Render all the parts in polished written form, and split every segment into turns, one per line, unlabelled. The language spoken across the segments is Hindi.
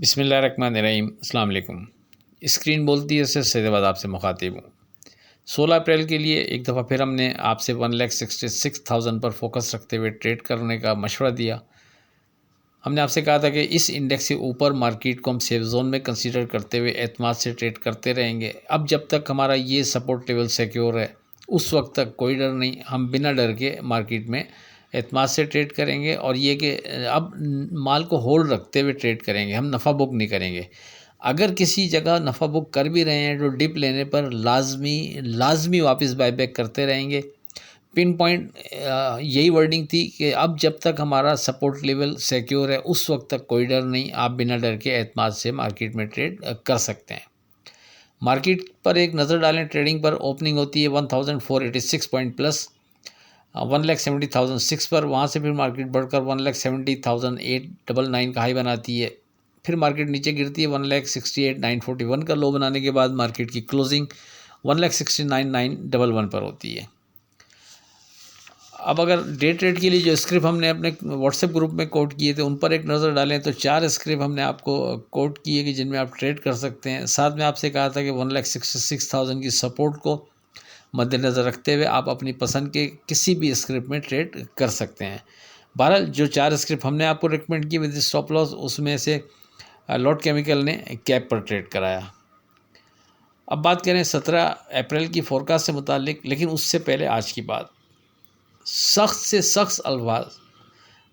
बिस्मिल्लाहिर्रहमानिर्रहीम। अस्सलाम वालेकुम। स्क्रीन बोलती है सर सैदाबाद आपसे मुखातिब हूँ। 16 अप्रैल के लिए एक दफ़ा फिर हमने आपसे 1,66,000 पर फोकस रखते हुए ट्रेड करने का मशवरा दिया। हमने आपसे कहा था कि इस इंडेक्स से ऊपर मार्केट को हम सेफ जोन में कंसीडर करते हुए एतमाद से ट्रेड करते रहेंगे। अब जब तक हमारा ये सपोर्ट लेवल सिक्योर है उस वक्त तक कोई डर नहीं, हम बिना डर के मार्केट में एतमाद से ट्रेड करेंगे और ये कि अब माल को होल्ड रखते हुए ट्रेड करेंगे, हम नफ़ा बुक नहीं करेंगे। अगर किसी जगह नफ़ा बुक कर भी रहे हैं तो डिप लेने पर लाजमी वापस बायबैक करते रहेंगे। पिन पॉइंट यही वर्डिंग थी कि अब जब तक हमारा सपोर्ट लेवल सिक्योर है उस वक्त तक कोई डर नहीं, आप बिना डर के एतमाद से मार्केट में ट्रेड कर सकते हैं। मार्केट पर एक नज़र डालें। ट्रेडिंग पर ओपनिंग होती है 1486 पॉइंट प्लस 1,70,006 पर, वहाँ से फिर मार्केट बढ़कर 1,70,899 का हाई बनाती है। फिर मार्केट नीचे गिरती है 1,68,941 का लो बनाने के बाद मार्केट की क्लोजिंग 1,69,911 पर होती है। अब अगर डे ट्रेड के लिए जो स्क्रिप्ट हमने अपने व्हाट्सएप ग्रुप में कोट किए थे उन पर एक नज़र डालें तो 4 स्क्रिप्ट हमने आपको कोट किए कि जिनमें आप ट्रेड कर सकते हैं। साथ में आपसे कहा था कि 1,66,000 की सपोर्ट को मद्देनज़र रखते हुए आप अपनी पसंद के किसी भी स्क्रिप्ट में ट्रेड कर सकते हैं। बहरहाल जो 4 स्क्रिप्ट हमने आपको रिकमेंड की विद स्टॉप लॉस, उसमें से लॉट केमिकल ने कैप पर ट्रेड कराया। अब बात करें 17 अप्रैल की फोरकास्ट से मुतालिक, लेकिन उससे पहले आज की बात। सख्त से सख्त अल्फाज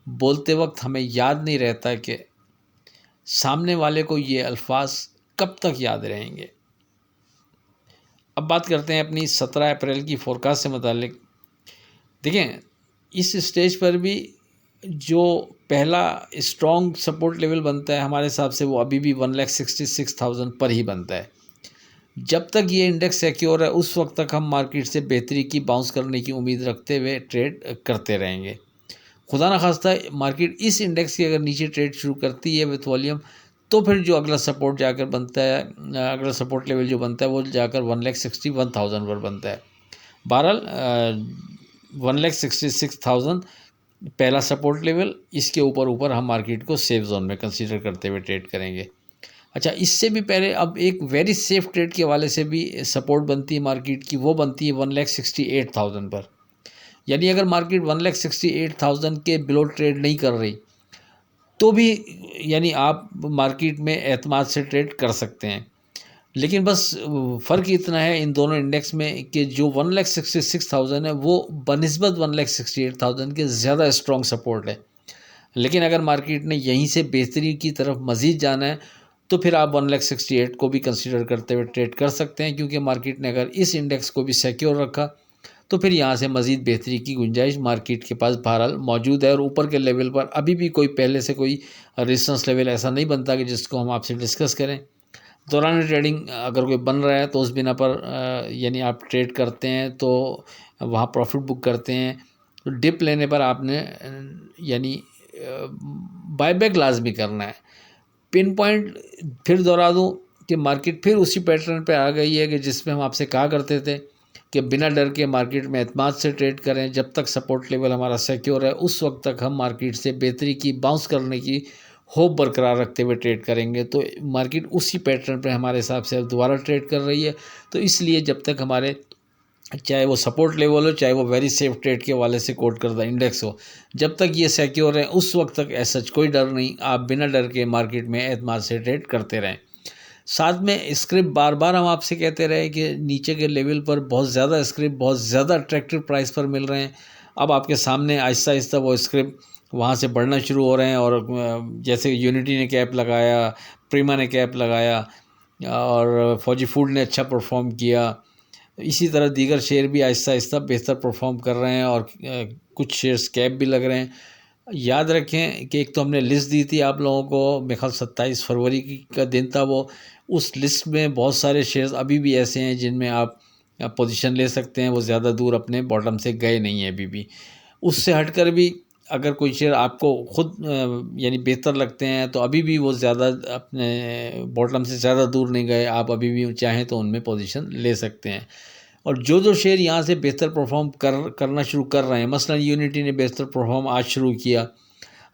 बोलते वक्त हमें याद नहीं रहता कि सामने वाले को ये अल्फाज कब तक याद रहेंगे। अब बात करते हैं अपनी 17 अप्रैल की फोरकास्ट से मुतालिक। देखें, इस स्टेज पर भी जो पहला स्ट्रॉन्ग सपोर्ट लेवल बनता है हमारे हिसाब से वो अभी भी 1,66,000 पर ही बनता है। जब तक ये इंडेक्स सिक्योर है उस वक्त तक हम मार्केट से बेहतरी की बाउंस करने की उम्मीद रखते हुए ट्रेड करते रहेंगे। खुदा ना खास्ता मार्केट इस इंडेक्स की अगर नीचे ट्रेड शुरू करती है विथ वॉल्यूम, तो फिर जो अगला सपोर्ट जाकर बनता है, अगला सपोर्ट लेवल जो बनता है वो जाकर 1,61,000 पर बनता है। बहरहाल 1,66,000 पहला सपोर्ट लेवल, इसके ऊपर हम मार्केट को सेफ जोन में कंसीडर करते हुए ट्रेड करेंगे। अच्छा, इससे भी पहले अब एक वेरी सेफ ट्रेड के हवाले से भी सपोर्ट बनती है मार्केट की, वो बनती है 1,68,000 पर। यानी अगर मार्केट 1,68,000 के बिलो ट्रेड नहीं कर रही तो भी यानी आप मार्केट में एतमाद से ट्रेड कर सकते हैं। लेकिन बस फ़र्क इतना है इन दोनों इंडेक्स में कि जो 1,66,000 है वो बनिस्बत 1,68,000 के ज़्यादा स्ट्रॉन्ग सपोर्ट है। लेकिन अगर मार्केट ने यहीं से बेहतरी की तरफ मज़ीद जाना है तो फिर आप 1,68,000 को भी कंसीडर करते हुए ट्रेड कर सकते हैं, क्योंकि मार्केट ने अगर इस इंडेक्स को भी सिक्योर रखा तो फिर यहाँ से मज़ीद बेहतरी की गुंजाइश मार्केट के पास बहरहाल मौजूद है। और ऊपर के लेवल पर अभी भी कोई पहले से कोई रेजिस्टेंस लेवल ऐसा नहीं बनता कि जिसको हम आपसे डिस्कस करें। दौरान ट्रेडिंग अगर कोई बन रहा है तो उस बिना पर यानी आप ट्रेड करते हैं तो वहाँ प्रॉफिट बुक करते हैं। तो डिप लेने पर आपने यानी बायबैक लाजमी करना है। पिन पॉइंट फिर दोहरा दूँ कि मार्केट फिर उसी पैटर्न पे आ गई है कि जिसमें हम आपसे कहा करते थे कि बिना डर के मार्केट में एतमाद से ट्रेड करें। जब तक सपोर्ट लेवल हमारा सिक्योर है उस वक्त तक हम मार्केट से बेहतरी की बाउंस करने की होप बरकरार रखते हुए ट्रेड करेंगे। तो मार्केट उसी पैटर्न पे हमारे हिसाब से अब दोबारा ट्रेड कर रही है। तो इसलिए जब तक हमारे चाहे वो सपोर्ट लेवल हो, चाहे वो वेरी सेफ ट्रेड के वाले से कोट करदा इंडेक्स हो, जब तक ये सिक्योर है उस वक्त तक ऐसा कोई डर नहीं, आप बिना डर के मार्केट में एतमाद से ट्रेड करते रहें। साथ में स्क्रिप्ट बार बार हम आपसे कहते रहे कि नीचे के लेवल पर बहुत ज़्यादा स्क्रिप्ट बहुत ज़्यादा अट्रैक्टिव प्राइस पर मिल रहे हैं। अब आपके सामने आहिस्ता आहिस्ता वो स्क्रिप्ट वहाँ से बढ़ना शुरू हो रहे हैं। और जैसे यूनिटी ने कैप लगाया, प्रीमा ने कैप लगाया और फौजी फूड ने अच्छा परफॉर्म किया, इसी तरह दीगर शेयर भी आहिस्ता आहिस्ता बेहतर परफॉर्म कर रहे हैं और कुछ शेयर्स कैप भी लग रहे हैं। याद रखें कि एक तो हमने लिस्ट दी थी आप लोगों को, मेरे ख्याल 27 फरवरी का दिन था वो। उस लिस्ट में बहुत सारे शेयर्स अभी भी ऐसे हैं जिनमें आप पोजीशन ले सकते हैं, वो ज़्यादा दूर अपने बॉटम से गए नहीं हैं अभी भी। उससे हटकर भी अगर कोई शेयर आपको खुद यानी बेहतर लगते हैं तो अभी भी वो ज़्यादा अपने बॉटम से ज़्यादा दूर नहीं गए, आप अभी भी चाहें तो उनमें पोजीशन ले सकते हैं। और जो शेयर यहाँ से बेहतर परफॉर्म करना शुरू कर रहे हैं, मसलन यूनिटी ने बेहतर परफॉर्म आज शुरू किया,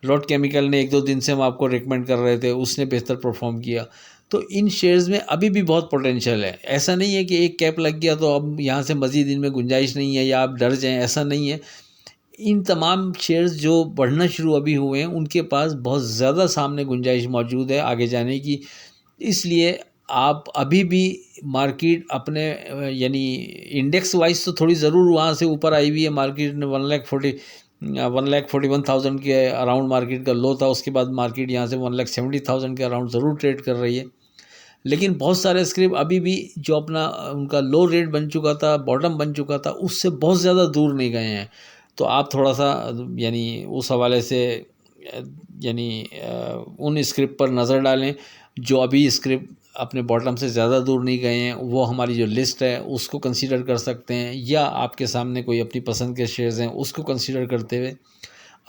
लॉट केमिकल ने 1-2 दिन से हम आपको रिकमेंड कर रहे थे, उसने बेहतर परफॉर्म किया। तो इन शेयर्स में अभी भी बहुत पोटेंशियल है। ऐसा नहीं है कि एक कैप लग गया तो अब यहाँ से मज़ीद इनमें गुंजाइश नहीं है या आप डर जाएँ, ऐसा नहीं है। इन तमाम शेयर्स जो बढ़ना शुरू अभी हुए हैं, उनके पास बहुत ज़्यादा सामने गुंजाइश मौजूद है आगे जाने की। इसलिए आप अभी भी मार्केट अपने यानी इंडेक्स वाइज तो थोड़ी ज़रूर वहाँ से ऊपर आई हुई है। मार्केट ने 1,41,000 के अराउंड मार्केट का लो था। उसके बाद मार्केट यहाँ से 1,70,000 के अराउंड ज़रूर ट्रेड कर रही है। लेकिन बहुत सारे स्क्रिप्ट अभी भी जो अपना उनका लो रेट बन चुका था, बॉटम बन चुका था, उससे बहुत ज़्यादा दूर नहीं गए हैं। तो आप थोड़ा सा यानी उस हवाले से यानी उन स्क्रिप्ट पर नज़र डालें जो अभी स्क्रिप्ट अपने बॉटम से ज़्यादा दूर नहीं गए हैं। वो हमारी जो लिस्ट है उसको कंसीडर कर सकते हैं, या आपके सामने कोई अपनी पसंद के शेयर्स हैं उसको कंसीडर करते हुए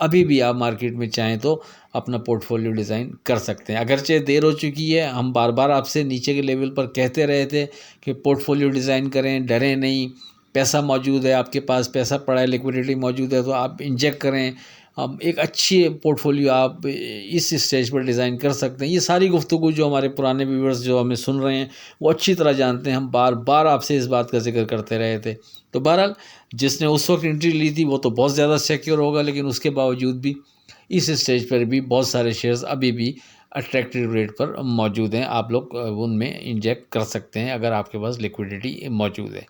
अभी भी आप मार्केट में चाहें तो अपना पोर्टफोलियो डिज़ाइन कर सकते हैं। अगरचे देर हो चुकी है, हम बार बार आपसे नीचे के लेवल पर कहते रहे थे कि पोर्टफोलियो डिज़ाइन करें, डरें नहीं, पैसा मौजूद है आपके पास, पैसा पड़ा है, लिक्विडिटी मौजूद है तो आप इंजेक्ट करें। अब एक अच्छी पोर्टफोलियो आप इस स्टेज पर डिज़ाइन कर सकते हैं। ये सारी गुफ्तगू जो हमारे पुराने व्यूअर्स जो हमें सुन रहे हैं वो अच्छी तरह जानते हैं, हम बार बार आपसे इस बात का जिक्र करते रहे थे। तो बहरहाल जिसने उस वक्त एंट्री ली थी वो तो बहुत ज़्यादा सिक्योर होगा, लेकिन उसके बावजूद भी इस स्टेज पर भी बहुत सारे शेयर्स अभी भी अट्रैक्टिव रेट पर मौजूद हैं। आप लोग उनमें इंजेक्ट कर सकते हैं अगर आपके पास लिक्विडिटी मौजूद है।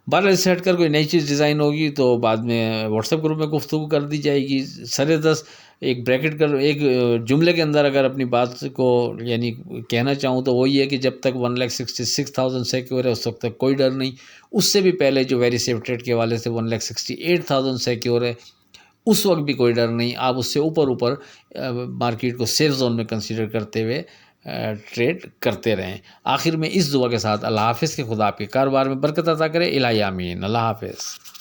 बहरहाल इससे हटकर कोई नई चीज़ डिज़ाइन होगी तो बाद में व्हाट्सएप ग्रुप में गुफ्तगू कर दी जाएगी। सरे दस एक ब्रैकेट कर एक जुमले के अंदर अगर अपनी बात को यानी कहना चाहूँ तो वही है कि जब तक 1,66,000 सिक्योर है उस वक्त तक कोई डर नहीं। उससे भी पहले जो वेरी सेफ ट्रेड के वाले से 1,68,000 सिक्योर है उस वक्त भी कोई डर नहीं। आप उससे ऊपर मार्केट को सेफ जोन में कंसीडर करते हुए ट्रेड करते रहें। आखिर में इस दुआ के साथ अल्लाह हाफ़िज़, के खुदा आपके कारोबार में बरकत अता करे। इलाही आमीन। अल्लाह हाफ़िज़।